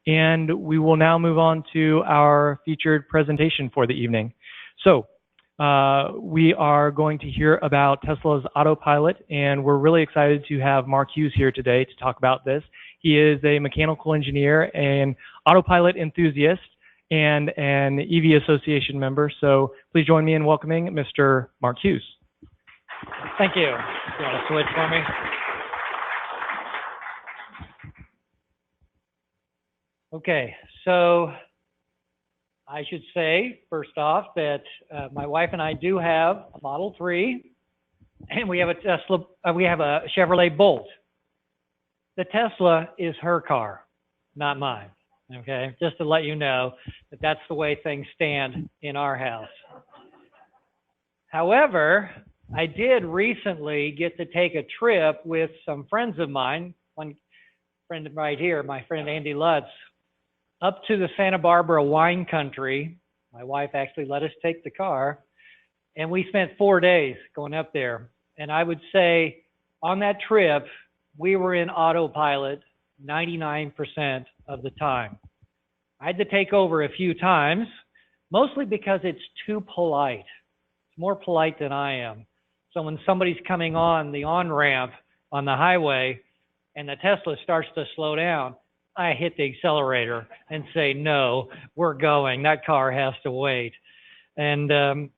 and we will now move on to our featured presentation for the evening. So we are going to hear about Tesla's Autopilot, and we're really excited to have Mark Hughes here today to talk about this. He is a mechanical engineer and Autopilot enthusiast and an EV Association member. So please join me in welcoming Mr. Mark Hughes. Thank you. You want to switch for me? Okay, so I should say, first off, that my wife and I do have a Model 3, and we have a Tesla, we have a Chevrolet Bolt. The Tesla is her car, not mine, okay? Just to let you know that that's the way things stand in our house. However, I did recently get to take a trip with some friends of mine, one friend right here, my friend Andy Lutz, up to the Santa Barbara wine country. My wife actually let us take the car, and we spent 4 days going up there. And I would say on that trip, we were in autopilot 99% of the time. I had to take over a few times, mostly because it's too polite. It's more polite than I am. So when somebody's coming on the on-ramp on the highway and the Tesla starts to slow down, I hit the accelerator and say, no, we're going. That car has to wait. And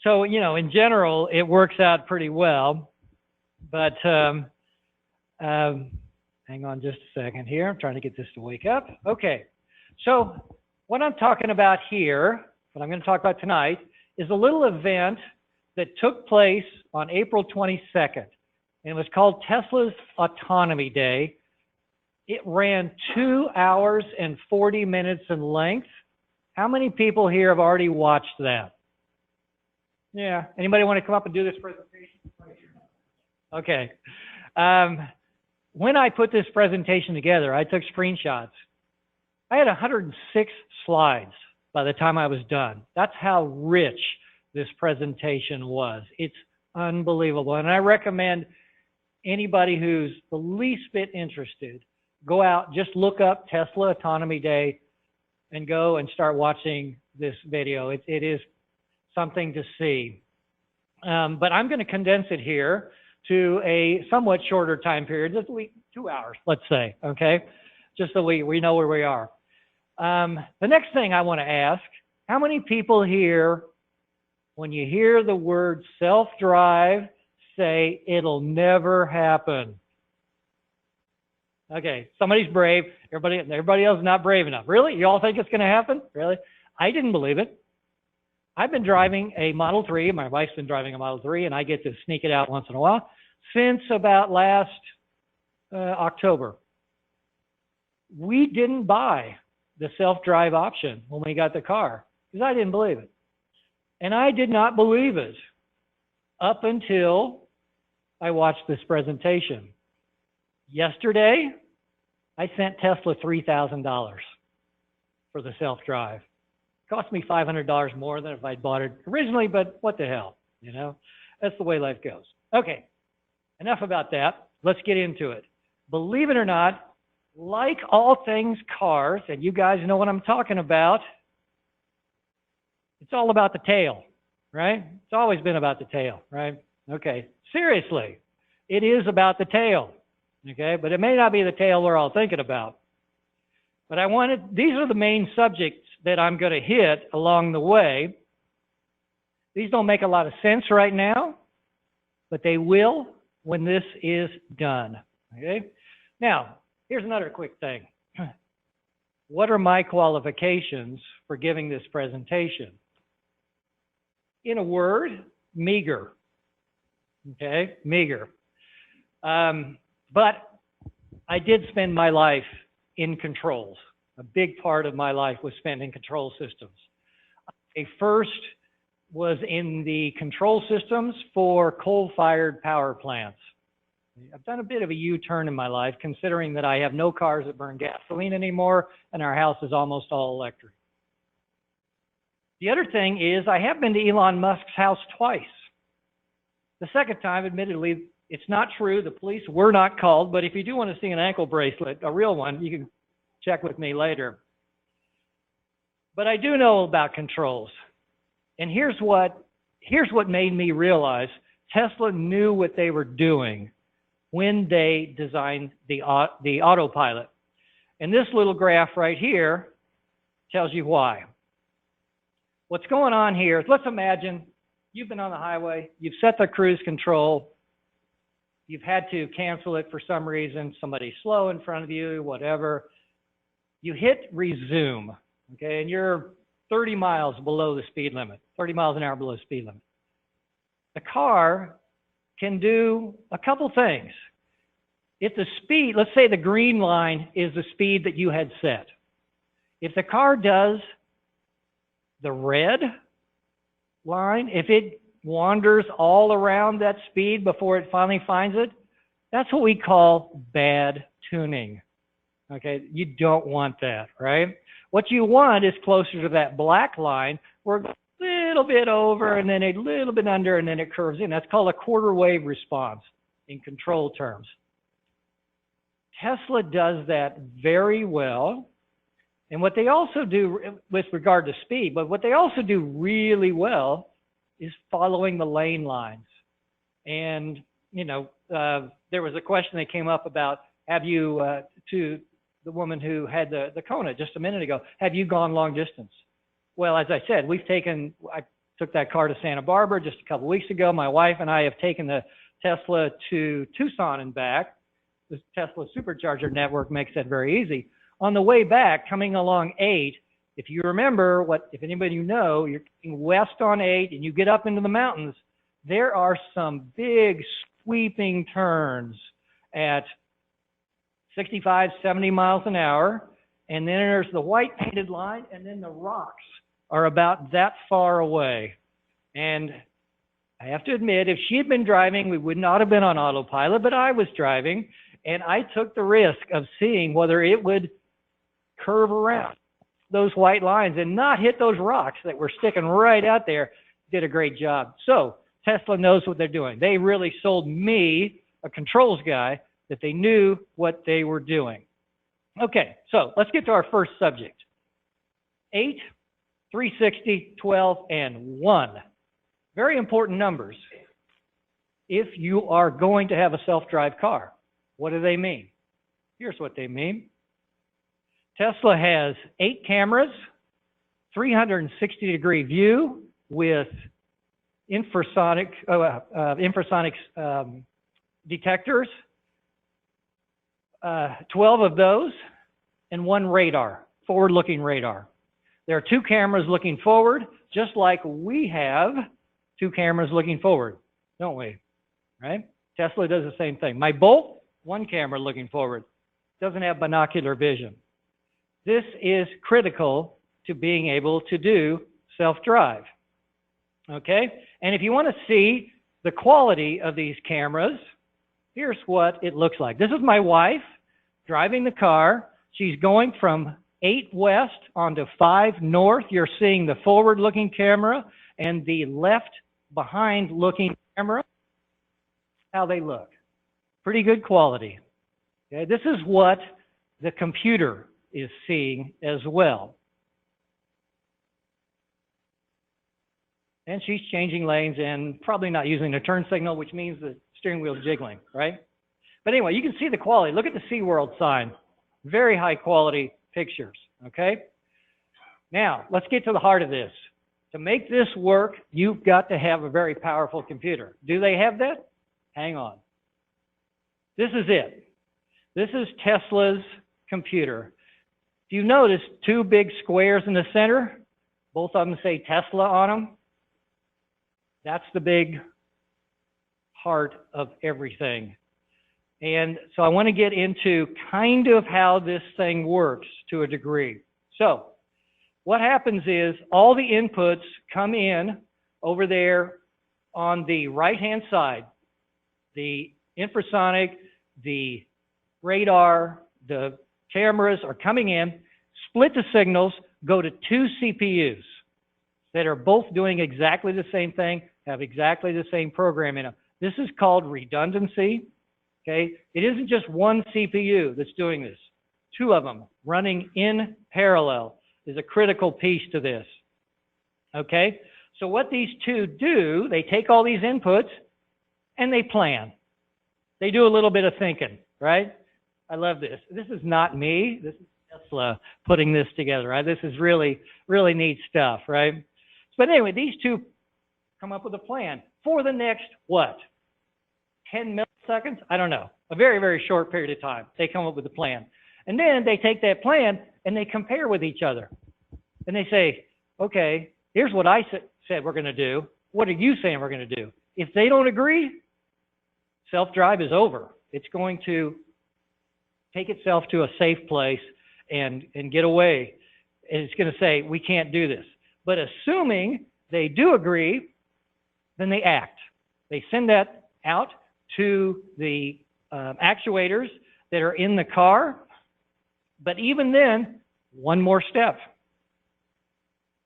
so, you know, in general, it works out pretty well. But hang on just a second here. I'm trying to get this to wake up. Okay. So what I'm talking about here, what I'm going to talk about tonight, is a little event that took place on April 22nd. And it was called Tesla's Autonomy Day. It ran 2 hours and 40 minutes in length. How many people here have already watched that? Yeah. Anybody want to come up and do this presentation? Okay. When I put this presentation together, I took screenshots. I had 106 slides by the time I was done. That's how rich this presentation was. It's unbelievable. And I recommend anybody who's the least bit interested, go out, just look up Tesla Autonomy Day and go and start watching this video. It is something to see. But I'm going to condense it here to a somewhat shorter time period, just 2 hours, let's say, okay? Just so we know where we are. The next thing I want to ask, how many people here, when you hear the word self-drive, say it'll never happen? Okay, somebody's brave. Everybody else is not brave enough. Really? You all think it's going to happen? Really? I didn't believe it. I've been driving a Model 3. My wife's been driving a Model 3, and I get to sneak it out once in a while since about last October. We didn't buy the self-drive option when we got the car because I didn't believe it. And I did not believe it up until I watched this presentation. Yesterday, I sent Tesla $3,000 for the self-drive. It cost me $500 more than if I'd bought it originally, but what the hell, you know? That's the way life goes. Okay, enough about that. Let's get into it. Believe it or not, like all things cars, and you guys know what I'm talking about, it's all about the tail, right? It's always been about the tail, right? Okay, seriously, it is about the tail. Okay, but it may not be the tail we're all thinking about. But these are the main subjects that I'm going to hit along the way. These don't make a lot of sense right now, but they will when this is done. Okay, now, here's another quick thing. What are my qualifications for giving this presentation? In a word, meager. Okay, meager. But I did spend my life in controls. A big part of my life was spent in control systems. I first was in the control systems for coal-fired power plants. I've done a bit of a U-turn in my life, considering that I have no cars that burn gasoline anymore, and our house is almost all electric. The other thing is I have been to Elon Musk's house twice. The second time, admittedly, it's not true. The police were not called, but if you do want to see an ankle bracelet, a real one, you can check with me later. But I do know about controls. And here's what made me realize Tesla knew what they were doing when they designed the Autopilot. And this little graph right here tells you why. What's going on here is, let's imagine you've been on the highway, you've set the cruise control, you've had to cancel it for some reason, somebody's slow in front of you, whatever. You hit resume, okay, and you're 30 miles below the speed limit, 30 miles an hour below the speed limit. The car can do a couple things. If the speed, let's say the green line is the speed that you had set. If the car does the red line, if it wanders all around that speed before it finally finds it, that's what we call bad tuning. Okay, you don't want that, right? What you want is closer to that black line where it goes a little bit over and then a little bit under and then it curves in. That's called a quarter wave response in control terms. Tesla does that very well. And what they also do with regard to speed, but what they also do really well is following the lane lines. And, you know, there was a question that came up about, have you, to the woman who had the Kona just a minute ago, have you gone long distance? Well, as I said, I took that car to Santa Barbara just a couple weeks ago. My wife and I have taken the Tesla to Tucson and back. The Tesla supercharger network makes that very easy. On the way back, coming along 8, if you remember, if anybody you know, you're coming west on 8 and you get up into the mountains, there are some big sweeping turns at 65, 70 miles an hour. And then there's the white painted line, and then the rocks are about that far away. And I have to admit, if she had been driving, we would not have been on autopilot, but I was driving, and I took the risk of seeing whether it would curve around those white lines and not hit those rocks that were sticking right out there. Did a great job. So Tesla knows what they're doing. They really sold me, a controls guy, that they knew what they were doing. Okay, so let's get to our first subject. 8, 360, 12, and 1. Very important numbers if you are going to have a self-drive car. What do they mean? Here's what they mean. Tesla has 8 cameras, 360-degree view with infrasonic detectors, 12 of those, and 1 radar, forward-looking radar. There are 2 cameras looking forward, just like we have 2 cameras looking forward, don't we? Right? Tesla does the same thing. My Bolt, 1 camera looking forward, doesn't have binocular vision. This is critical to being able to do self-drive. Okay? And if you want to see the quality of these cameras, here's what it looks like. This is my wife driving the car. She's going from 8 west onto 5 north. You're seeing the forward-looking camera and the left behind-looking camera. How they look. Pretty good quality. Okay? This is what the computer is seeing as well. And she's changing lanes and probably not using the turn signal, which means the steering wheel's jiggling, right? But anyway, you can see the quality. Look at the SeaWorld sign. Very high quality pictures, okay? Now, let's get to the heart of this. To make this work, you've got to have a very powerful computer. Do they have that? Hang on. This is it. This is Tesla's computer. If you notice 2 big squares in the center, both of them say Tesla on them. That's the big heart of everything. And so I want to get into kind of how this thing works to a degree. So what happens is all the inputs come in over there on the right-hand side. The infrasonic, the radar, the cameras are coming in, split the signals, go to 2 CPUs that are both doing exactly the same thing, have exactly the same program in them. This is called redundancy. Okay, it isn't just 1 CPU that's doing this. two of them running in parallel is a critical piece to this. Okay? So what these two do, they take all these inputs and they plan. They do a little bit of thinking, right? I love this. This is not me. This is Tesla putting this together, right? This is really, really neat stuff, right? But anyway, these two come up with a plan for the next, what, 10 milliseconds? I don't know. A very, very short period of time. They come up with a plan. And then they take that plan and they compare with each other. And they say, okay, here's what I said we're going to do. What are you saying we're going to do? If they don't agree, self-drive is over. It's going to take itself to a safe place and get away. And it's going to say, we can't do this. But assuming they do agree, then they act. They send that out to the actuators that are in the car. But even then, one more step.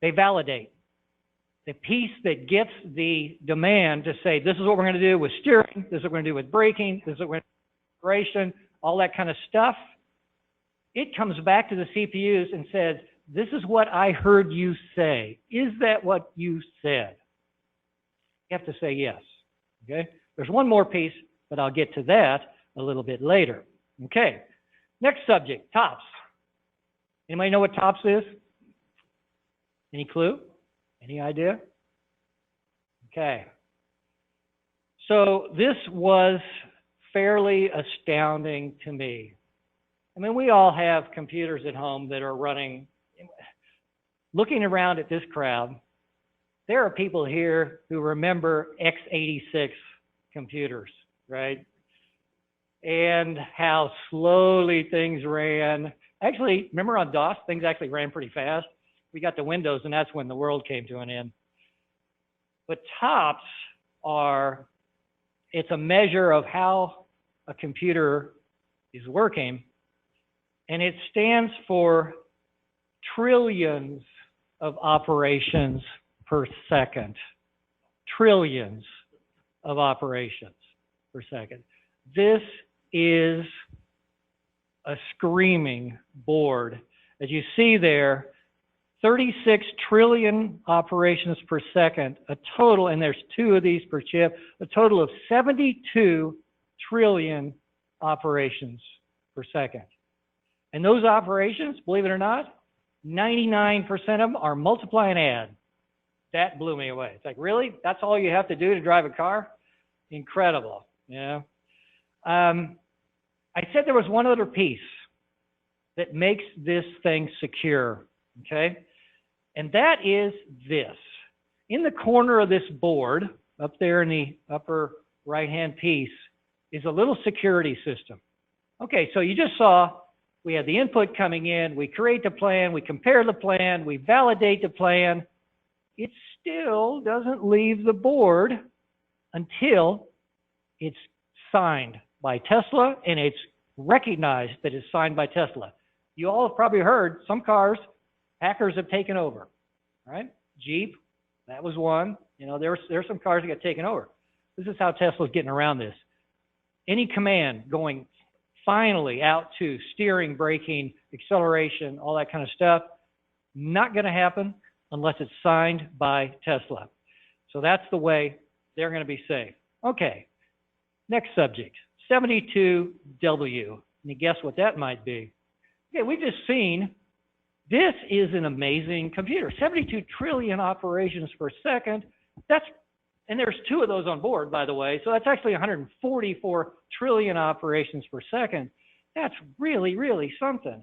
They validate. The piece that gets the demand to say, this is what we're going to do with steering, this is what we're going to do with braking, this is what we're going to do with acceleration, all that kind of stuff, it comes back to the CPUs and says, this is what I heard you say. Is that what you said? You have to say yes. Okay? There's one more piece, but I'll get to that a little bit later. Okay. Next subject, TOPS. Anybody know what TOPS is? Any clue? Any idea? Okay. So this was fairly astounding to me. I mean, we all have computers at home that are running. Looking around at this crowd, there are people here who remember x86 computers, right? And how slowly things ran. Actually, remember on DOS, things actually ran pretty fast. We got to Windows, and that's when the world came to an end. But TOPS it's a measure of how a computer is working, and it stands for trillions of operations per second. Trillions of operations per second. This is a screaming board. As you see there, 36 trillion operations per second, a total, and there's two of these per chip, a total of 72 trillion operations per second. And those operations, believe it or not, 99% of them are multiply and add. That blew me away. It's like, really? That's all you have to do to drive a car? Incredible, you know? I said there was one other piece that makes this thing secure, okay? And that is this. In the corner of this board, up there in the upper right-hand piece, is a little security system. Okay, so you just saw we have the input coming in, we create the plan, we compare the plan, we validate the plan. It still doesn't leave the board until it's signed by Tesla and it's recognized that it's signed by Tesla. You all have probably heard some cars, hackers have taken over, right? Jeep, that was one. You know, there's some cars that got taken over. This is how Tesla's getting around this. Any command going finally out to steering, braking, acceleration, all that kind of stuff, not going to happen unless it's signed by Tesla. So that's the way they're going to be safe. Okay, next subject, 72W. Can you guess what that might be? Okay, we've just seen, this is an amazing computer. 72 trillion operations per second. And there's two of those on board, by the way. So that's actually 144 trillion operations per second. That's really, really something.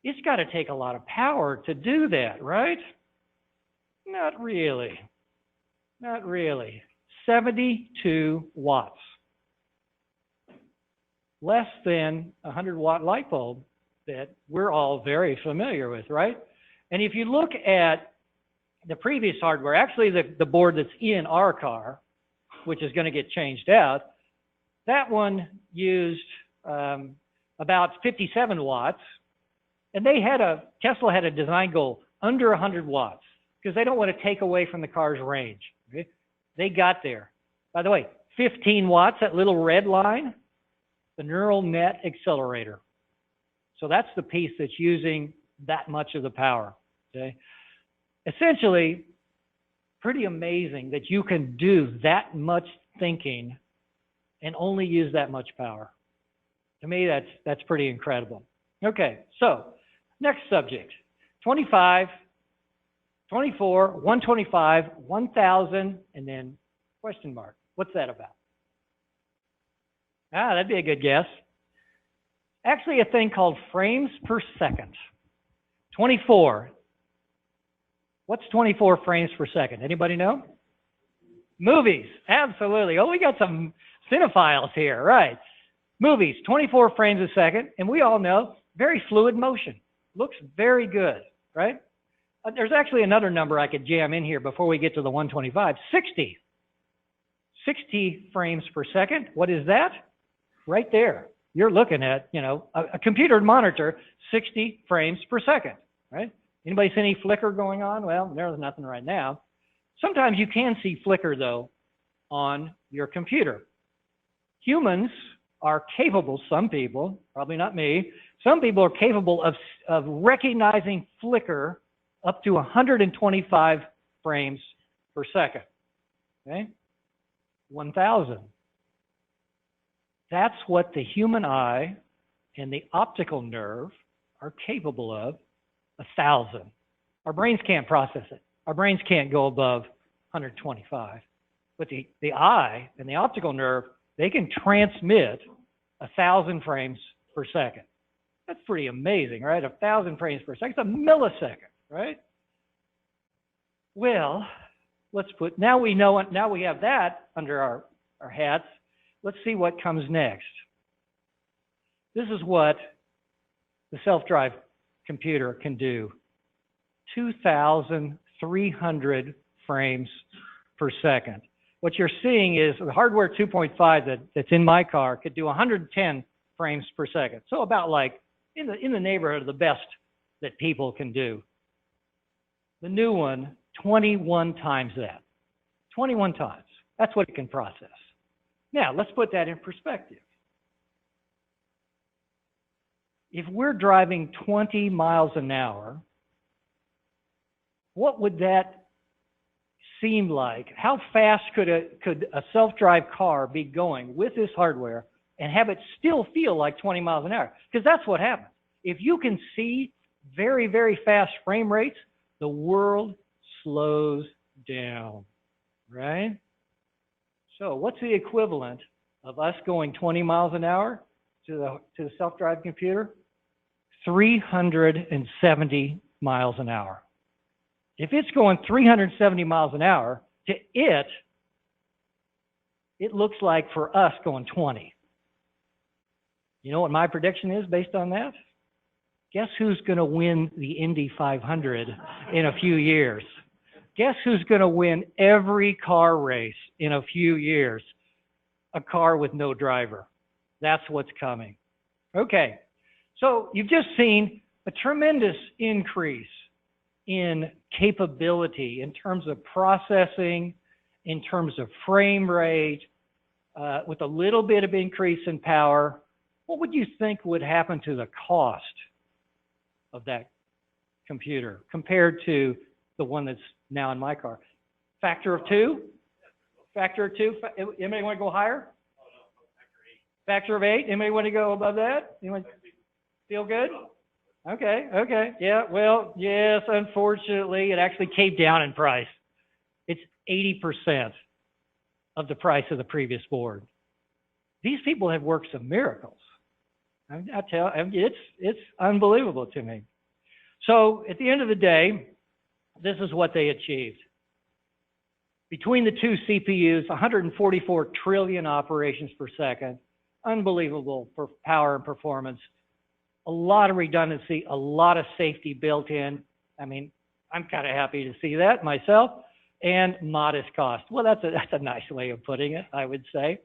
It's got to take a lot of power to do that, right? Not really. Not really. 72 watts. Less than a 100-watt light bulb that we're all very familiar with, right? And if you look at the previous hardware, actually the board that's in our car, which is going to get changed out, that one used about 57 watts. And Tesla had a design goal under 100 watts because they don't want to take away from the car's range. Okay? They got there. By the way, 15 watts, that little red line, the neural net accelerator. So that's the piece that's using that much of the power. Okay? Essentially, pretty amazing that you can do that much thinking and only use that much power. To me, that's pretty incredible. Okay, so next subject, 25, 24, 125, 1,000, and then question mark. What's that about? Ah, that'd be a good guess. Actually, a thing called frames per second. 24. What's 24 frames per second? Anybody know? Movies, absolutely. Oh, we got some cinephiles here, right? Movies, 24 frames a second, and we all know, very fluid motion. Looks very good, right? There's actually another number I could jam in here before we get to the 125, 60. 60 frames per second. What is that? Right there. You're looking at, you know, a computer monitor, 60 frames per second, right? Anybody see any flicker going on? Well, there's nothing right now. Sometimes you can see flicker, though, on your computer. Humans are capable, some people, probably not me, some people are capable of recognizing flicker up to 125 frames per second, okay? 1,000. That's what the human eye and the optical nerve are capable of, 1,000. Our brains can't process it. Our brains can't go above 125. But the eye and the optical nerve, they can transmit 1,000 frames per second. That's pretty amazing, right? 1,000 frames per second. It's a millisecond, right? Well, let's put, now we know it, now we have that under our hats. Let's see what comes next. This is what the self-drive computer can do. 2,300 frames per second. What you're seeing is the hardware 2.5 that's in my car could do 110 frames per second. So about like in the neighborhood of the best that people can do. The new one, 21 times that. 21 times. That's what it can process. Now, let's put that in perspective. If we're driving 20 miles an hour, what would that seem like? How fast could a self-drive car be going with this hardware and have it still feel like 20 miles an hour? Because that's what happens. If you can see very, very fast frame rates, the world slows down, right? So what's the equivalent of us going 20 miles an hour to the self-drive computer? 370 miles an hour. If it's going 370 miles an hour, to it looks like for us going 20. You know what my prediction is based on that? Guess who's going to win the Indy 500 in a few years? Guess who's going to win every car race in a few years? A car with no driver. That's what's coming. Okay, so you've just seen a tremendous increase in capability in terms of processing, in terms of frame rate, with a little bit of increase in power. What would you think would happen to the cost of that computer compared to the one that's now in my car? Factor of 2? Factor of 2? Anybody want to go higher? Factor of 8? Anybody want to go above that? Anyone feel good? Okay, okay. Yeah, well, yes, unfortunately, it actually came down in price. It's 80% of the price of the previous board. These people have worked some miracles. I tell you, it's unbelievable to me. So at the end of the day, this is what they achieved. Between the two CPUs, 144 trillion operations per second, unbelievable for power and performance, a lot of redundancy, a lot of safety built in. I mean, I'm kind of happy to see that myself, and modest cost. Well, that's a nice way of putting it, I would say.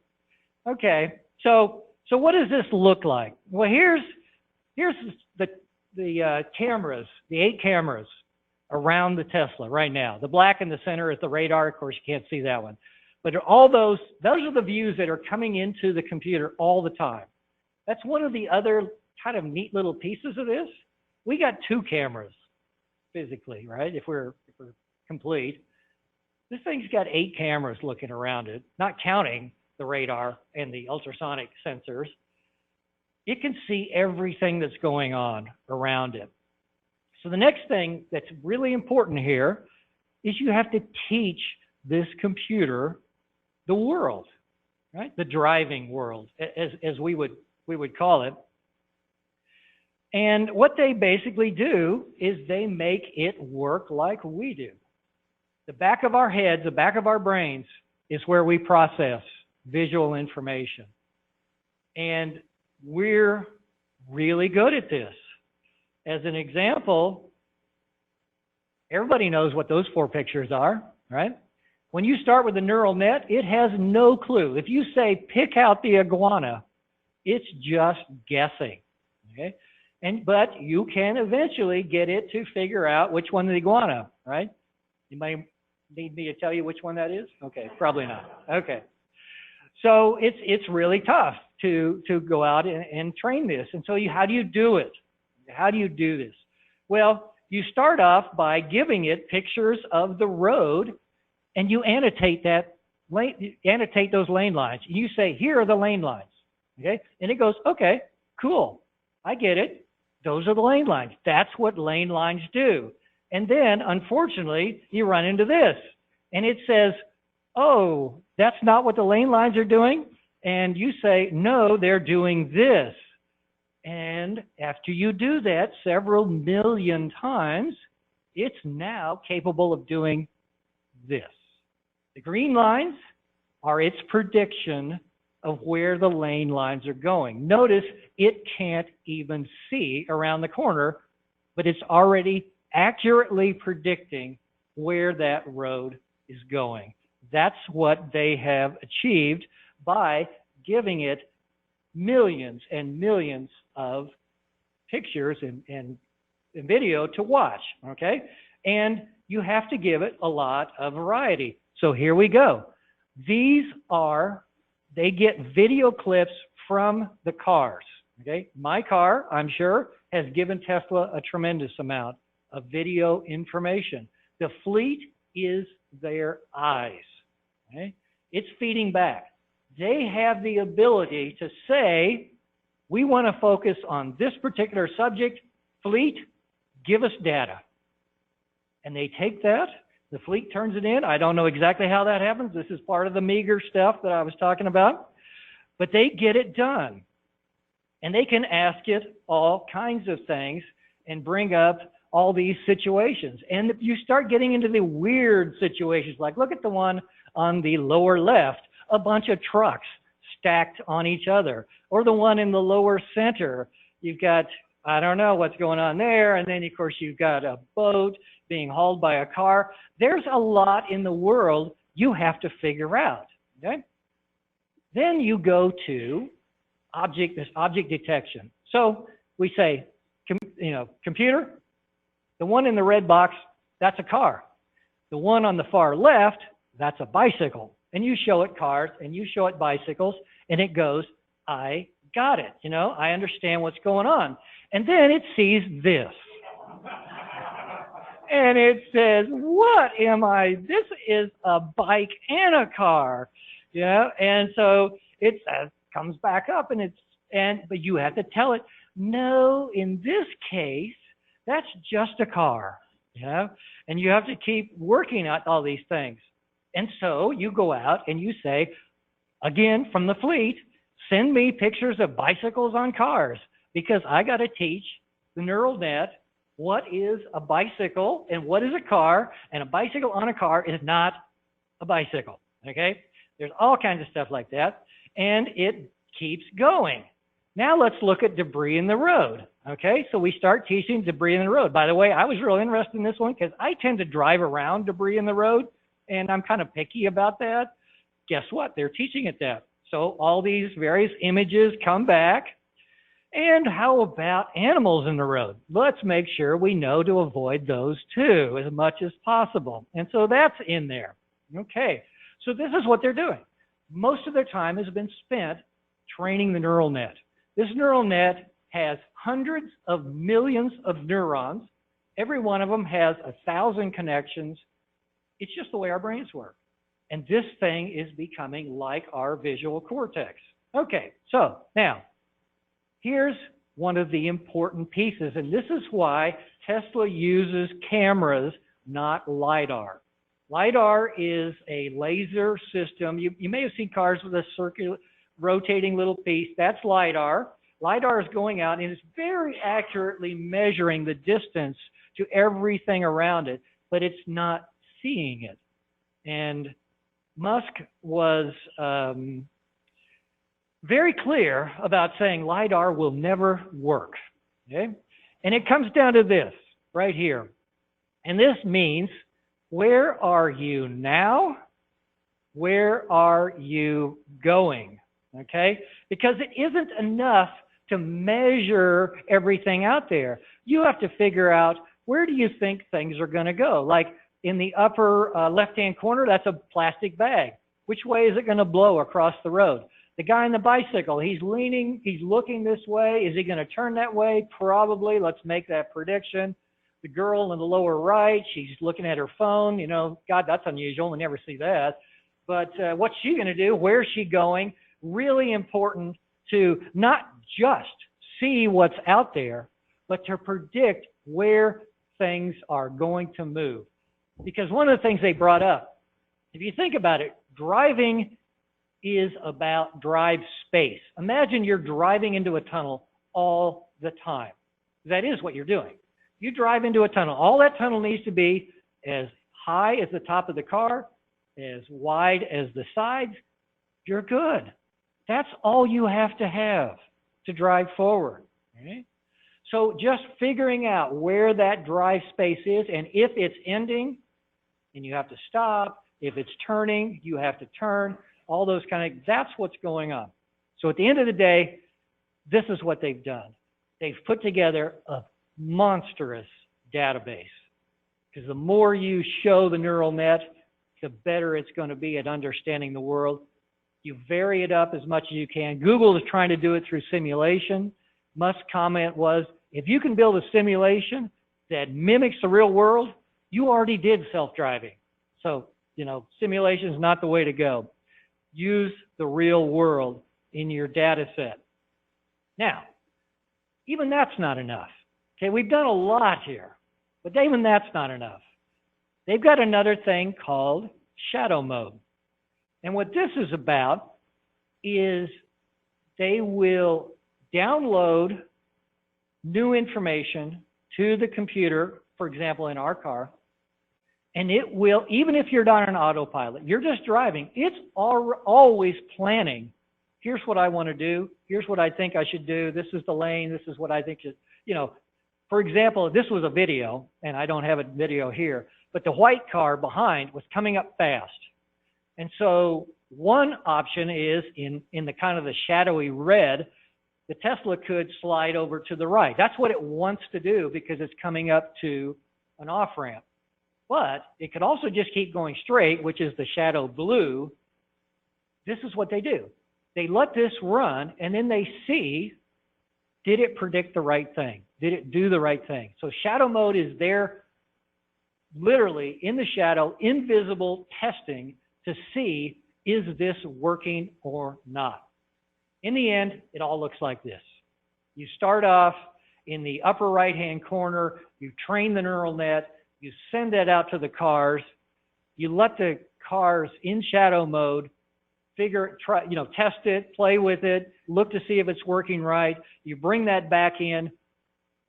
Okay, so what does this look like? Well, here's the cameras, the 8 cameras around the Tesla right now. The black in the center is the radar. Of course, you can't see that one. But all those are the views that are coming into the computer all the time. That's one of the other kind of neat little pieces of this. We got 2 cameras physically, right? If we're complete. This thing's got 8 cameras looking around it, not counting the radar and the ultrasonic sensors. It can see everything that's going on around it. So the next thing that's really important here is you have to teach this computer the world, right? The driving world, as we would call it. And what they basically do is they make it work like we do. The back of our heads, the back of our brains is where we process visual information. And we're really good at this. As an example, everybody knows what those 4 pictures are, right? When you start with a neural net, it has no clue. If you say, pick out the iguana, it's just guessing, okay? But you can eventually get it to figure out which one is the iguana, right? You might need me to tell you which one that is? Okay, probably not. Okay. So it's really tough to go out and train this. And so how do you do it? How do you do this? Well, you start off by giving it pictures of the road, and you annotate those lane lines. You say, here are the lane lines, okay? And it goes, okay, cool, I get it. Those are the lane lines. That's what lane lines do. And then, unfortunately, you run into this, and it says, oh, that's not what the lane lines are doing? And you say, no, they're doing this. And after you do that several million times, it's now capable of doing this. The green lines are its prediction of where the lane lines are going. Notice it can't even see around the corner, but it's already accurately predicting where that road is going. That's what they have achieved by giving it millions and millions of pictures and video to watch, okay? And you have to give it a lot of variety. So here we go. They get video clips from the cars, okay? My car, I'm sure, has given Tesla a tremendous amount of video information. The fleet is their eyes, okay? It's feeding back. They have the ability to say, we want to focus on this particular subject. Fleet, give us data. And they take that, the fleet turns it in. I don't know exactly how that happens. This is part of the meager stuff that I was talking about. But they get it done. And they can ask it all kinds of things and bring up all these situations. And you start getting into the weird situations, like look at the one on the lower left, a bunch of trucks stacked on each other. Or the one in the lower center, you've got, I don't know what's going on there. And then, of course, you've got a boat being hauled by a car. There's a lot in the world you have to figure out, okay? Then you go to object detection. So we say, computer, the one in the red box, that's a car. The one on the far left, that's a bicycle. And you show it cars and you show it bicycles, and it goes, I got it. I understand what's going on. And then it sees this. And it says, what am I? This is a bike and a car. And so it comes back up, but you have to tell it, no, in this case, that's just a car. And you have to keep working at all these things. And so you go out and you say, again, from the fleet, send me pictures of bicycles on cars, because I got to teach the neural net what is a bicycle and what is a car, and a bicycle on a car is not a bicycle, okay? There's all kinds of stuff like that, and it keeps going. Now let's look at debris in the road, okay? So we start teaching debris in the road. By the way, I was really interested in this one because I tend to drive around debris in the road, and I'm kind of picky about that. Guess what? They're teaching it that. So all these various images come back. And how about animals in the road? Let's make sure we know to avoid those too as much as possible. And so that's in there. Okay, so this is what they're doing. Most of their time has been spent training the neural net. This neural net has hundreds of millions of neurons. Every one of them has 1,000 connections. It's just the way our brains work. And this thing is becoming like our visual cortex. Okay, so now, here's one of the important pieces, and this is why Tesla uses cameras, not lidar. Lidar is a laser system. You may have seen cars with a circular, rotating little piece. That's lidar. LiDAR is going out and it's very accurately measuring the distance to everything around it, but it's not seeing it. And Musk was very clear about saying LiDAR will never work. Okay? And it comes down to this right here. And this means, where are you now? Where are you going? Okay? Because it isn't enough to measure everything out there. You have to figure out, where do you think things are going to go? Like in the upper left-hand corner, that's a plastic bag. Which way is it going to blow across the road? The guy on the bicycle, he's leaning, he's looking this way. Is he going to turn that way? Probably. Let's make that prediction. The girl in the lower right, she's looking at her phone. You know, God, that's unusual. We never see that. But what's she going to do? Where's she going? Really important to not just see what's out there, but to predict where things are going to move. Because one of the things they brought up, if you think about it, driving is about drive space. Imagine you're driving into a tunnel all the time. That is what you're doing. You drive into a tunnel. All that tunnel needs to be as high as the top of the car, as wide as the sides. You're good. That's all you have to drive forward. Okay? So just figuring out where that drive space is, and if it's ending, and you have to stop. If it's turning, you have to turn. All those that's what's going on. So at the end of the day, this is what they've done. They've put together a monstrous database. Because the more you show the neural net, the better it's going to be at understanding the world. You vary it up as much as you can. Google is trying to do it through simulation. Musk's comment was, if you can build a simulation that mimics the real world, you already did self-driving. So, you know, simulation is not the way to go. Use the real world in your data set. Now, even that's not enough. Okay, we've done a lot here, but even that's not enough. They've got another thing called shadow mode. And what this is about is they will download new information to the computer, for example, in our car, and it will, even if you're not on autopilot, you're just driving, it's always planning. Here's what I want to do. Here's what I think I should do. This is the lane. This is what I think should, you know, for example, this was a video, and I don't have a video here, but the white car behind was coming up fast. And so one option is in the kind of the shadowy red, the Tesla could slide over to the right. That's what it wants to do because it's coming up to an off-ramp. But it could also just keep going straight, which is the shadow blue. This is what they do. They let this run, and then they see, did it predict the right thing? Did it do the right thing? So shadow mode is there literally in the shadow, invisible testing to see, is this working or not? In the end, it all looks like this. You start off in the upper right-hand corner, you train the neural net, you send that out to the cars, you let the cars in shadow mode test it, play with it, look to see if it's working right. You bring that back in,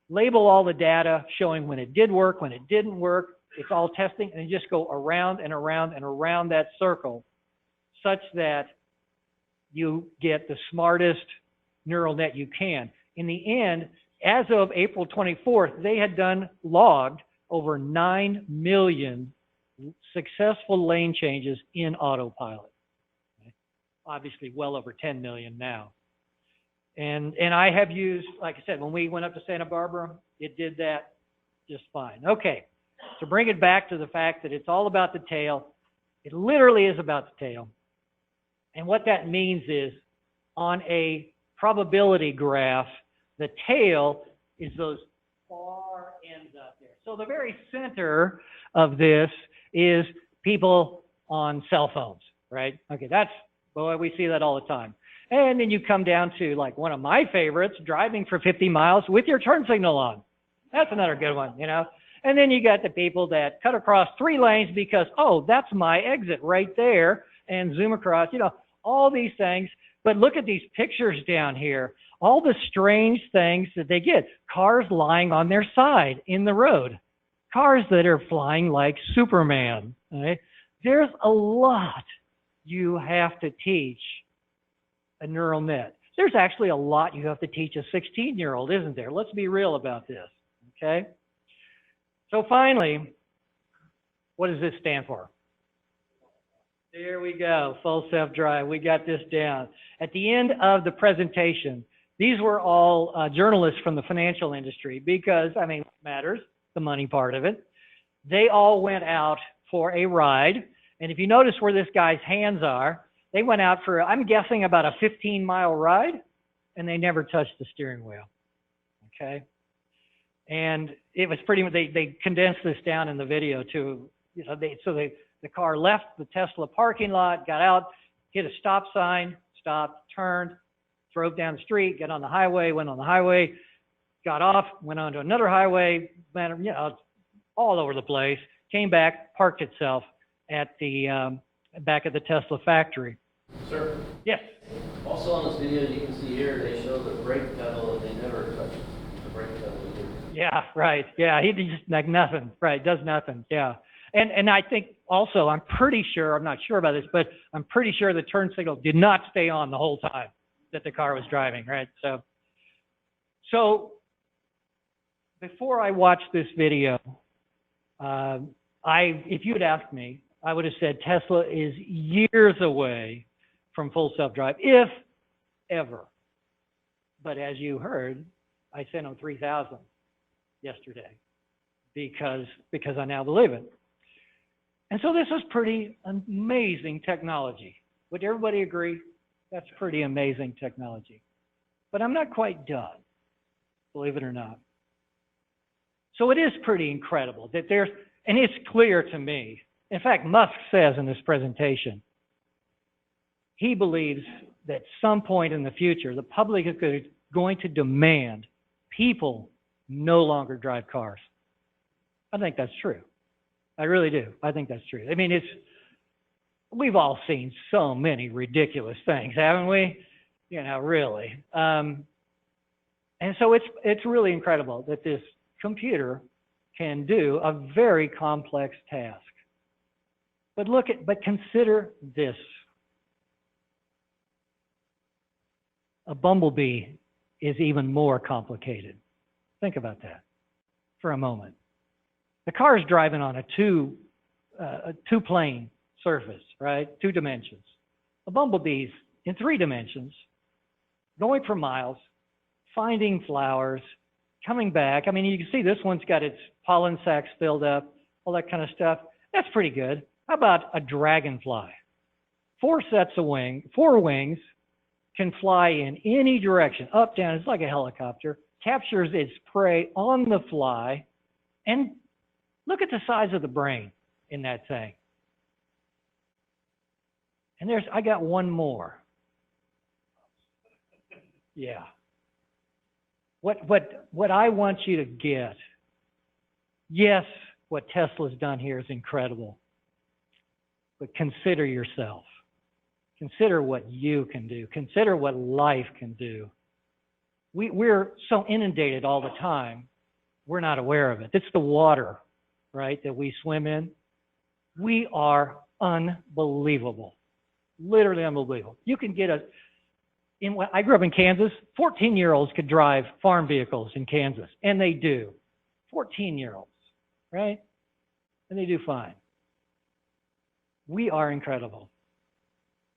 label all the data showing when it did work, when it didn't work. It's all testing, and you just go around and around and around that circle such that you get the smartest neural net you can. In the end, as of April 24th, they had logged over 9 million successful lane changes in Autopilot. Okay? Obviously, well over 10 million now. And I have used, like I said, when we went up to Santa Barbara, it did that just fine. Okay, so bring it back to the fact that it's all about the tail. It literally is about the tail. And what that means is, on a probability graph, The tail is those far ends up there. So the very center of this is people on cell phones, right? Okay, boy, we see that all the time. And then you come down to like one of my favorites, driving for 50 miles with your turn signal on. That's another good one, you know? And then you got the people that cut across 3 lanes because, oh, that's my exit right there, and zoom across, you know, all these things. But look at these pictures down here, all the strange things that they get. Cars lying on their side in the road. Cars that are flying like Superman, right? There's a lot you have to teach a neural net. There's actually a lot you have to teach a 16-year-old, isn't there? Let's be real about this, okay? So finally, what does this stand for? There we go, full self-drive. We got this down. At the end of the presentation, these were all journalists from the financial industry because, I mean, what matters, the money part of it. They all went out for a ride. And if you notice where this guy's hands are, they went out for, I'm guessing, about a 15-mile ride, and they never touched the steering wheel, okay? And it was pretty much, they condensed this down in the video too. You know, the car left the Tesla parking lot, got out, hit a stop sign, stopped, turned, drove down the street, got on the highway, went on the highway, got off, went onto another highway, you know, all over the place, came back, parked itself at the back at the Tesla factory. Sir? Yes? Also on this video, you can see here, they show the brake pedal, and they never touch the brake pedal either. Yeah, right. Yeah, he just like nothing. Right, does nothing. Yeah. And I think also, I'm pretty sure, I'm not sure about this, but I'm pretty sure the turn signal did not stay on the whole time that the car was driving, right? So before I watched this video, if you had asked me, I would have said Tesla is years away from full self-drive, if ever. But as you heard, I sent them 3,000 yesterday because I now believe it. And so this is pretty amazing technology. Would everybody agree? That's pretty amazing technology. But I'm not quite done, believe it or not. So it is pretty incredible that and it's clear to me. In fact, Musk says in this presentation, he believes that at some point in the future, the public is going to demand people no longer drive cars. I think that's true. I really do. I think that's true. I mean, we've all seen so many ridiculous things, haven't we? You know, really. And so it's really incredible that this computer can do a very complex task. But consider this. A bumblebee is even more complicated. Think about that for a moment. The car is driving on a two-plane surface, right? 2 dimensions. A bumblebee's in 3 dimensions, going for miles, finding flowers, coming back. I mean, you can see this one's got its pollen sacs filled up, all that kind of stuff. That's pretty good. How about a dragonfly? 4 wings, can fly in any direction, up, down. It's like a helicopter, captures its prey on the fly, and look at the size of the brain in that thing. And I got one more. Yeah. What I want you to get, yes, what Tesla's done here is incredible, but consider yourself. Consider what you can do. Consider what life can do. We're so inundated all the time, we're not aware of it. It's the water, right, that we swim in. We are unbelievable, literally unbelievable. You can get I grew up in Kansas. 14-year-olds could drive farm vehicles in Kansas, and they do. 14-year-olds, right? And they do fine. We are incredible.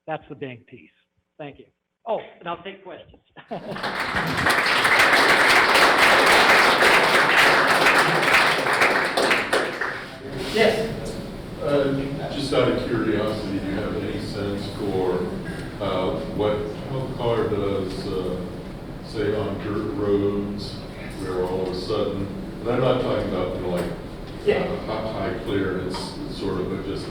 That's the big piece. Thank you. Oh, and I'll take questions. Yes. Just out of curiosity, do you have any sense for how a car does, say, on dirt roads Yeah. High clearance, sort of a just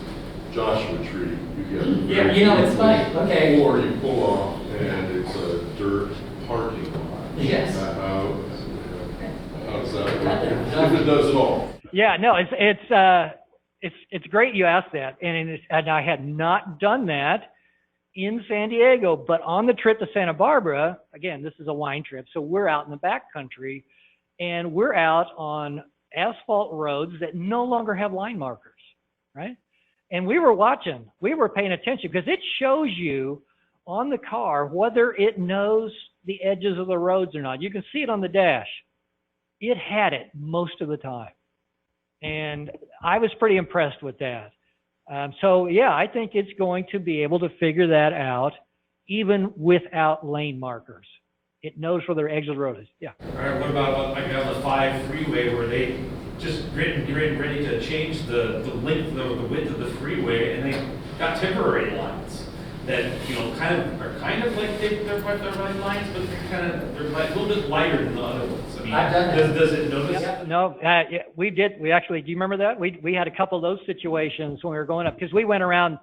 Joshua tree. You get Yeah, you know, it's funny. Okay. Or you pull off and it's a dirt parking lot. Yes. How does that work? If it does at all. Yeah, no, it's great you asked that, and I had not done that in San Diego, but on the trip to Santa Barbara, again, this is a wine trip, so we're out in the backcountry, and we're out on asphalt roads that no longer have line markers, right? And we were watching, we were paying attention, because it shows you on the car whether it knows the edges of the roads or not. You can see it on the dash. It had it most of the time. And I was pretty impressed with that. So yeah, I think it's going to be able to figure that out even without lane markers. It knows where their edge of the road is. Yeah. All right, what about like on the 5 freeway where they just getting ready to change the length, the width of the freeway, and they got temporary lines that, you know, kind of like they're right lines, but they're like a little bit lighter than the other ones. I mean, I've done that. does it notice? Yeah, no, yeah, we did. We actually, do you remember that? We had a couple of those situations when we were going up, because we went around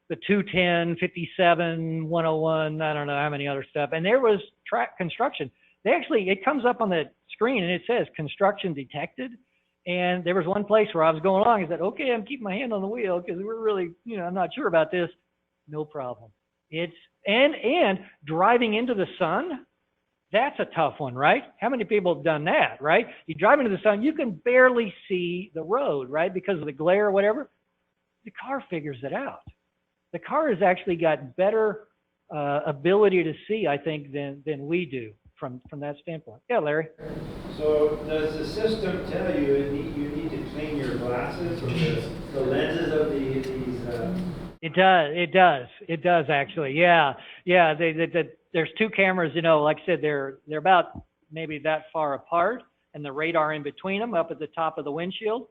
the 210, 57, 101, I don't know how many other stuff, and there was track construction. They actually, it comes up on the screen and it says construction detected. And there was one place where I was going along. I said, okay, I'm keeping my hand on the wheel because we're really, you know, I'm not sure about this. No problem. It's, and driving into the sun, that's a tough one, right? How many people have done that, right? You drive into the sun, you can barely see the road, right? Because of the glare or whatever. The car figures it out. The car has actually got better ability to see, I think, than we do from that standpoint. Yeah, Larry. So does the system tell you you need to clean your glasses, or the lenses of these? It does actually. Yeah. There's two cameras, you know, like I said, they're about maybe that far apart, and the radar in between them up at the top of the windshield,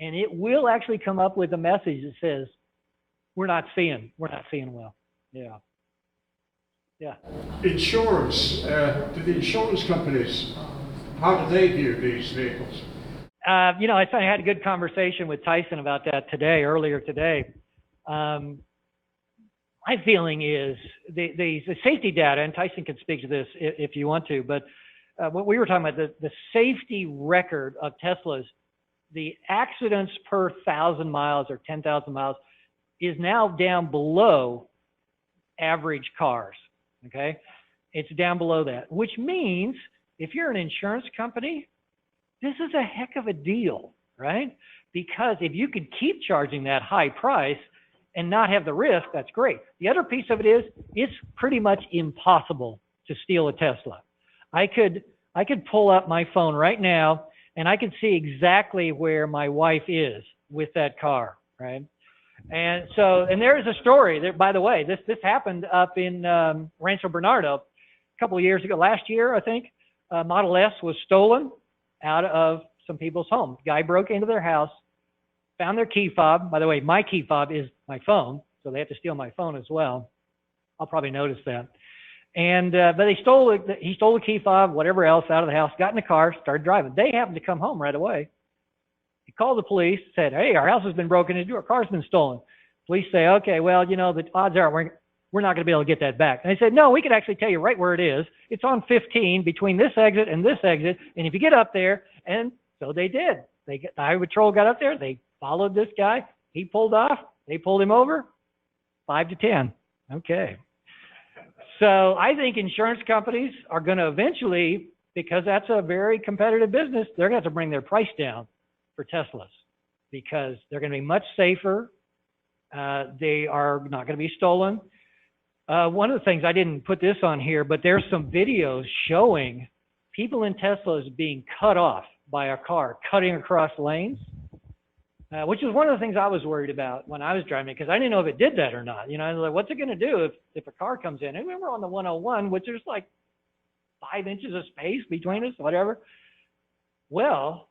and it will actually come up with a message that says, we're not seeing well. Yeah. Yeah. Insurance, do the insurance companies, how do they view these vehicles? You know, I had a good conversation with Tyson about that earlier today. My feeling is the safety data, and Tyson can speak to this if you want to, but what we were talking about, the safety record of Teslas, the accidents per 1,000 miles or 10,000 miles is now down below average cars. Okay, it's down below that, which means if you're an insurance company, this is a heck of a deal, right? Because if you could keep charging that high price and not have the risk, that's great. The other piece of it is it's pretty much impossible to steal a Tesla. I could pull up my phone right now and I can see exactly where my wife is with that car, right? And so, and there is a story there, by the way, this happened up in Rancho Bernardo a couple of years ago, last year, I think. Model S was stolen out of some people's home. Guy broke into their house, found their key fob. By the way, my key fob is my phone, so they have to steal my phone as well. I'll probably notice that. And but he stole the key fob, whatever else, out of the house, got in the car, started driving. They happened to come home right away. He called the police, said, hey, our house has been broken into, our car's been stolen. Police say, okay, well, you know, the odds are we're not going to be able to get that back. And they said, no, we can actually tell you right where it is. It's on 15 between this exit and this exit. And if you get up there, and so they did. The highway patrol got up there. They followed this guy. He pulled off. They pulled him over. 5 to 10. Okay. So I think insurance companies are going to eventually, because that's a very competitive business, they're going to have to bring their price down for Teslas because they're going to be much safer. They are not going to be stolen. One of the things, I didn't put this on here, but there's some videos showing people in Teslas being cut off by a car, cutting across lanes, which is one of the things I was worried about when I was driving, because I didn't know if it did that or not. You know, I was like, what's it going to do if a car comes in? And we were on the 101, which there's like 5 inches of space between us, whatever. Well,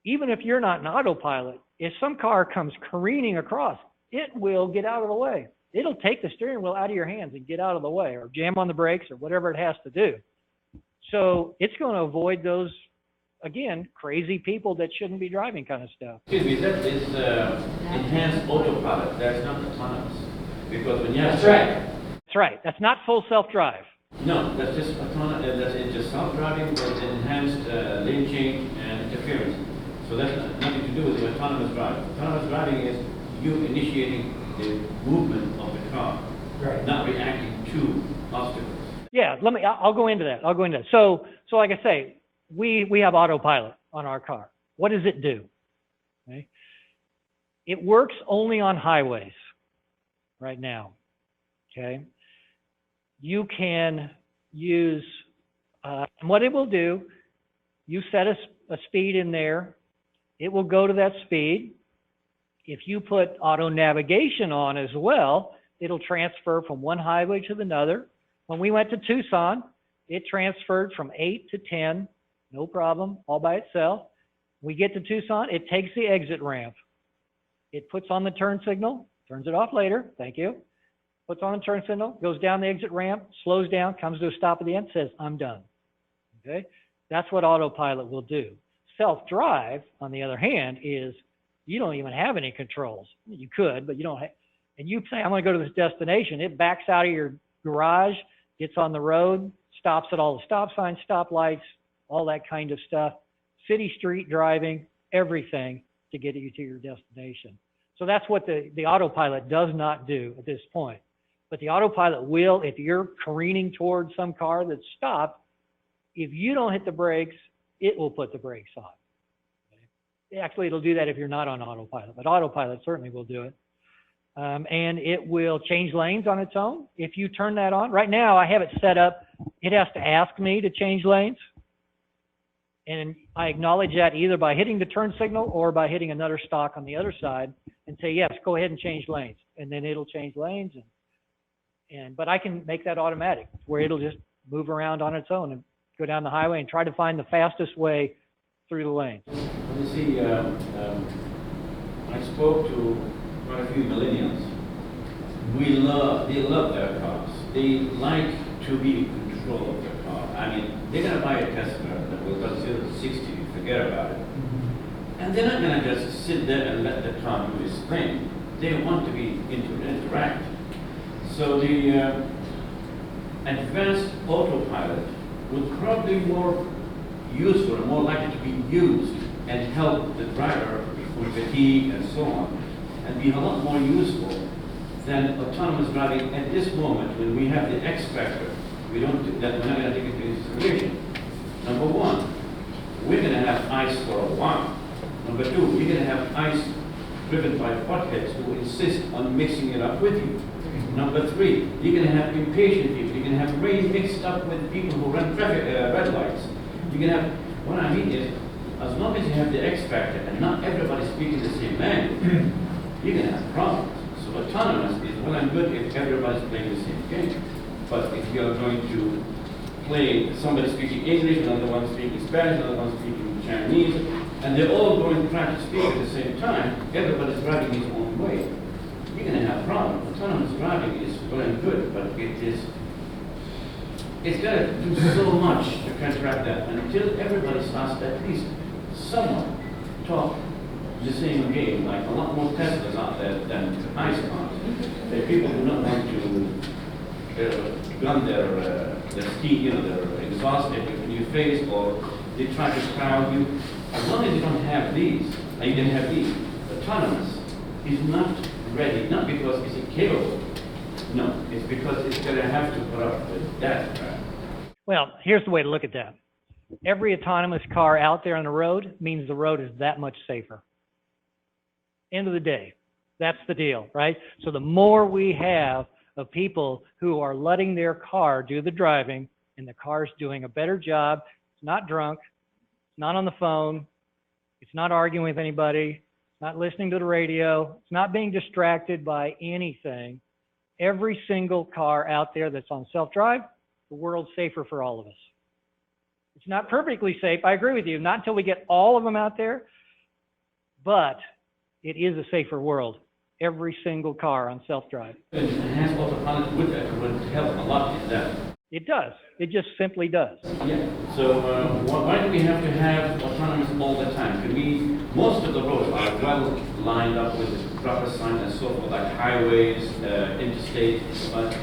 even if you're not an autopilot, if some car comes careening across, it will get out of the way. It'll take the steering wheel out of your hands and get out of the way, or jam on the brakes, or whatever it has to do. So it's going to avoid those again, crazy people that shouldn't be driving kind of stuff. Excuse me, that is enhanced autopilot, that's not autonomous. Because when you have... That's right. That's right. That's not full self-drive. No, that's just autonomous, it's just self-driving with enhanced lane change and interference. So that's nothing to do with the autonomous driving. Autonomous driving is you initiating the movement of the car, Right. not reacting to obstacles. Yeah, I'll go into that. So like I say, we have autopilot on our car. What does it do? Okay. It works only on highways right now. Okay. You can use, and what it will do, you set a speed in there, it will go to that speed. If you put auto navigation on as well, it'll transfer from one highway to another. When we went to Tucson, it transferred from 8 to 10, no problem, all by itself. We get to Tucson, it takes the exit ramp. It puts on the turn signal, turns it off later, thank you. Puts on the turn signal, goes down the exit ramp, slows down, comes to a stop at the end, says, I'm done. Okay? That's what autopilot will do. Self-drive, on the other hand, is you don't even have any controls. You could, but you don't have, and you say, I'm going to go to this destination. It backs out of your garage, gets on the road, stops at all the stop signs, stop lights, all that kind of stuff. City street driving, everything to get you to your destination. So that's what the autopilot does not do at this point. But the autopilot will, if you're careening towards some car that's stopped, if you don't hit the brakes, it will put the brakes on. Okay? Actually, it'll do that if you're not on autopilot, but autopilot certainly will do it. And it will change lanes on its own. If you turn that on, right now I have it set up, it has to ask me to change lanes. And I acknowledge that either by hitting the turn signal or by hitting another stalk on the other side and say, yes, go ahead and change lanes. And then it'll change lanes. But I can make that automatic where it'll just move around on its own and go down the highway and try to find the fastest way through the lanes. You see, I spoke to quite a few millennials. They love their cars. They like to be in control of their car. I mean, they're going to buy a Tesla that will go 0 to 60, forget about it. And they're not going to just sit there and let the car do its thing. They want to be interact. So the advanced autopilot would probably be more useful and more likely to be used and help the driver with fatigue and so on, and be a lot more useful than autonomous driving at this moment when we have the X factor. We're not going to take into consideration. Number one, we're going to have ICE for a while. Number two, we're going to have ICE driven by potheads who insist on mixing it up with you. Number three, you're going to have impatient people. You're going to have rain mixed up with people who run traffic red lights. You're going to have, what I mean is, as long as you have the X factor and not everybody speaking the same language, you're going to have problems. So autonomous is well and good if everybody's playing the same game. But if you're going to play somebody speaking English, another one speaking Spanish, another one speaking Chinese, and they're all going to try to speak at the same time, everybody's driving his own way, you're going to have problems. Autonomous driving is well and good, but it's got to do so much to counteract that until everybody starts at least somewhat talk the same game, like a lot more Teslas out there than ICE cars. People do not want to gun their ski, their exhaust in your face, or they try to crowd you. As long as you don't have these, and you can have these, autonomous is not ready, not because it's incapable. No, it's because it's going to have to put up with that crap. Well, here's the way to look at that. Every autonomous car out there on the road means the road is that much safer. End of the day, that's the deal, right? So the more we have of people who are letting their car do the driving, and the car's doing a better job, it's not drunk, it's not on the phone, it's not arguing with anybody, it's not listening to the radio, it's not being distracted by anything. Every single car out there that's on self-drive, the world's safer for all of us. It's not perfectly safe, I agree with you, not until we get all of them out there, but it is a safer world. Every single car on self-drive. Enhanced autopilot would help a lot in that. It does. It just simply does. Yeah, so why do we have to have autonomous all the time? Most of the roads are well lined up with proper signs and so forth, like highways, interstates, but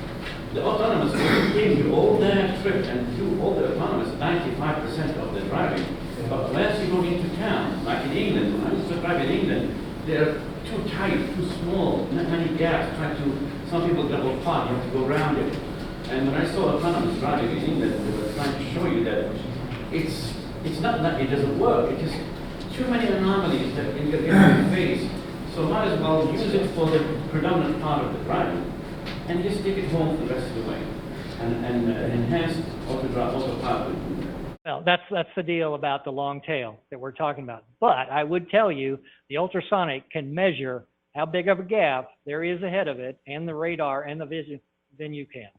the autonomous will give you all that trip and do all the autonomous 95% of the driving. But once you go into town, like in England, when I used to drive in England, they're too tight, too small, not many gaps. Some people double park, you have to go around it. And when I saw autonomous driving in England, they were trying to show you that it's not that it doesn't work, it's just too many anomalies that in your face. So might as well use it for the predominant part of the driving and just take it home for the rest of the way. And enhanced autopilot. Well, that's the deal about the long tail that we're talking about. But I would tell you, the ultrasonic can measure how big of a gap there is ahead of it, and the radar and the vision, than you can.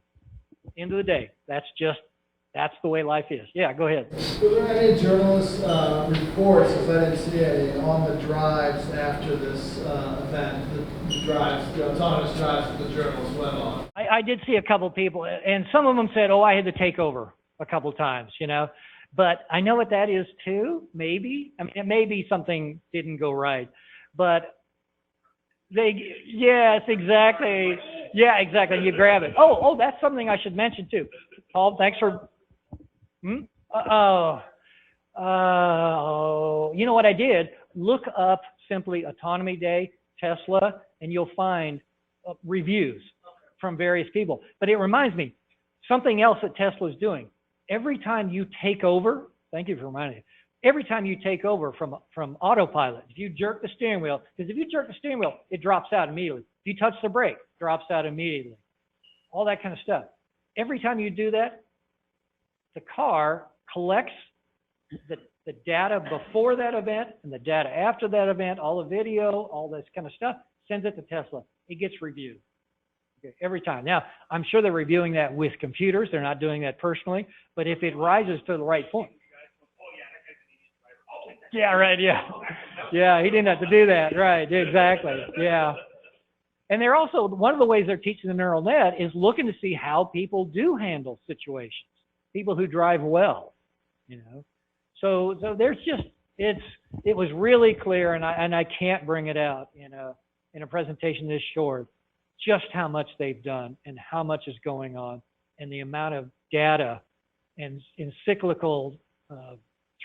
End of the day, that's the way life is. Yeah, go ahead. Were there any journalist reports, because I didn't see any, on the drives after this event, the autonomous drives that the journalists went on? I did see a couple people, and some of them said, "Oh, I had to take over a couple times," you know. But I know what that is too. Maybe, I mean, maybe something didn't go right, but yes, exactly. Yeah, exactly. You grab it. Oh, that's something I should mention too. Paul, thanks for. You know what I did? Look up simply Autonomy Day, Tesla, and you'll find reviews from various people. But it reminds me, something else that Tesla is doing. Every time you take over, thank you for reminding me, every time you take over from autopilot, if you jerk the steering wheel, because if you jerk the steering wheel, it drops out immediately. If you touch the brake, it drops out immediately. All that kind of stuff. Every time you do that, the car collects the data before that event and the data after that event, all the video, all this kind of stuff, sends it to Tesla. It gets reviewed. Okay, every time. Now, I'm sure they're reviewing that with computers. They're not doing that personally. But if it rises to the right point. Yeah, right, yeah. Yeah, he didn't have to do that. Right, exactly. Yeah. And they're also, one of the ways they're teaching the neural net is looking to see how people do handle situations. People who drive well, you know. So there's just, it was really clear, and I can't bring it out in a presentation this short, just how much they've done and how much is going on and the amount of data and cyclical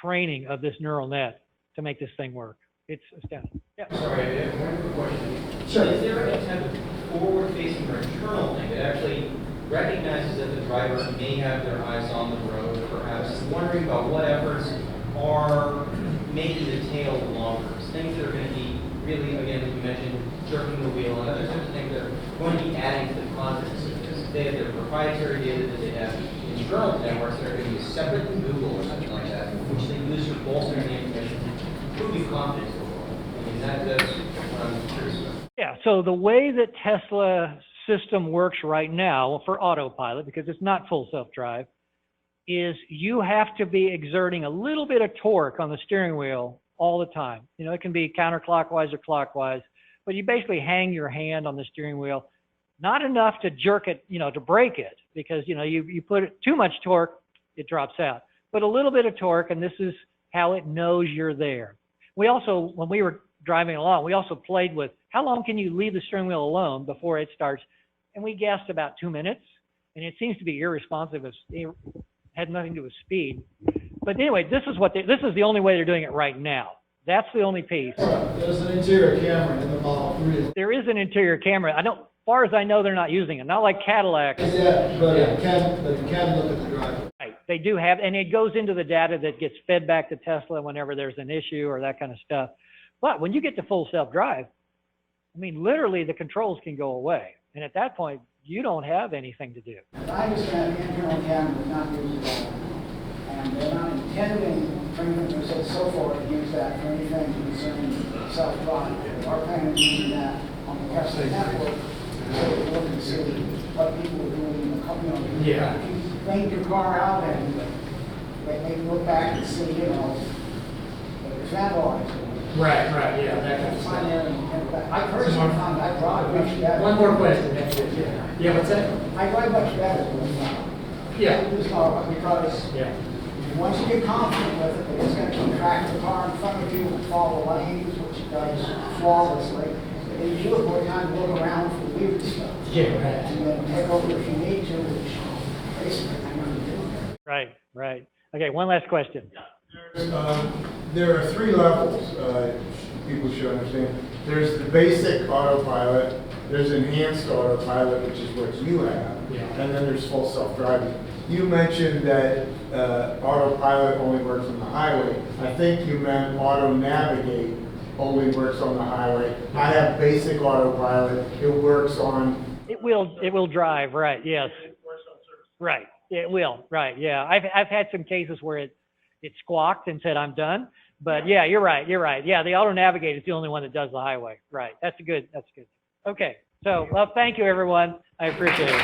training of this neural net to make this thing work. It's astounding. Yeah. Sorry, I have one quick question. Sure. Is there any type of forward-facing or internal thing that actually recognizes that the driver may have their eyes on the road, perhaps? I'm wondering about what efforts are making the tail longer. Things that are going to be really, again, as you mentioned, jerking the wheel and other sorts of things that are going to be adding to the confidence of this. They have their proprietary data that they have internal networks that are going to be separate than Google or something like that, which they use for bolstering the information to prove your confidence overall. I mean, that's what I'm curious about. Yeah, so the way that Tesla system works right now for autopilot, because it's not full self-drive, is you have to be exerting a little bit of torque on the steering wheel all the time. You know, it can be counterclockwise or clockwise, but you basically hang your hand on the steering wheel, not enough to jerk it, you know, to break it, because, you know, you put too much torque, it drops out. But a little bit of torque, and this is how it knows you're there. We also, when we were driving along, we also played with how long can you leave the steering wheel alone before it starts, and we guessed about 2 minutes, and it seems to be irresponsive. It had nothing to do with speed. But anyway, this is the only way they're doing it right now. That's the only piece. There's an interior camera in the Model 3. There is an interior camera. As far as I know, they're not using it. Not like Cadillac. Yeah, but it can look at the driver. Right. They do have, and it goes into the data that gets fed back to Tesla whenever there's an issue or that kind of stuff. But when you get to full self-drive, I mean, literally the controls can go away. And at that point, you don't have anything to do. I understand the internal camera is not used at all. And they're not intending, for instance, so far to use that for anything concerning self-driving. They are planning on using that on the Tesla network so they look and see what people are doing in the company. Yeah. If you cleaned your car out and maybe look back and see, you know, the fan lines. Right, yeah, that kind of stuff. I personally found I drive much better. One more question. Yeah, what's that? I drive much better than Yeah. Just because Yeah. once you get confident with it, it's going to keep track of the car in front of you and follow lanes, which it does flawlessly. And you do have more time to look around for weird stuff. Yeah, right. And then take over if you need to, which basically I never do. Right, right. Okay, one last question. There are three levels, people should understand. There's the basic autopilot, there's enhanced autopilot, which is what you have, and then there's full self-driving. You mentioned that autopilot only works on the highway. I think you meant auto navigate only works on the highway. I have basic autopilot, it works on... It will drive, right, yes. Right, it will, right, yeah. I've had some cases where it squawked and said, I'm done. But yeah, you're right. Yeah, the auto navigate is the only one that does the highway. Right, that's good. Okay, so, well, thank you, everyone. I appreciate it.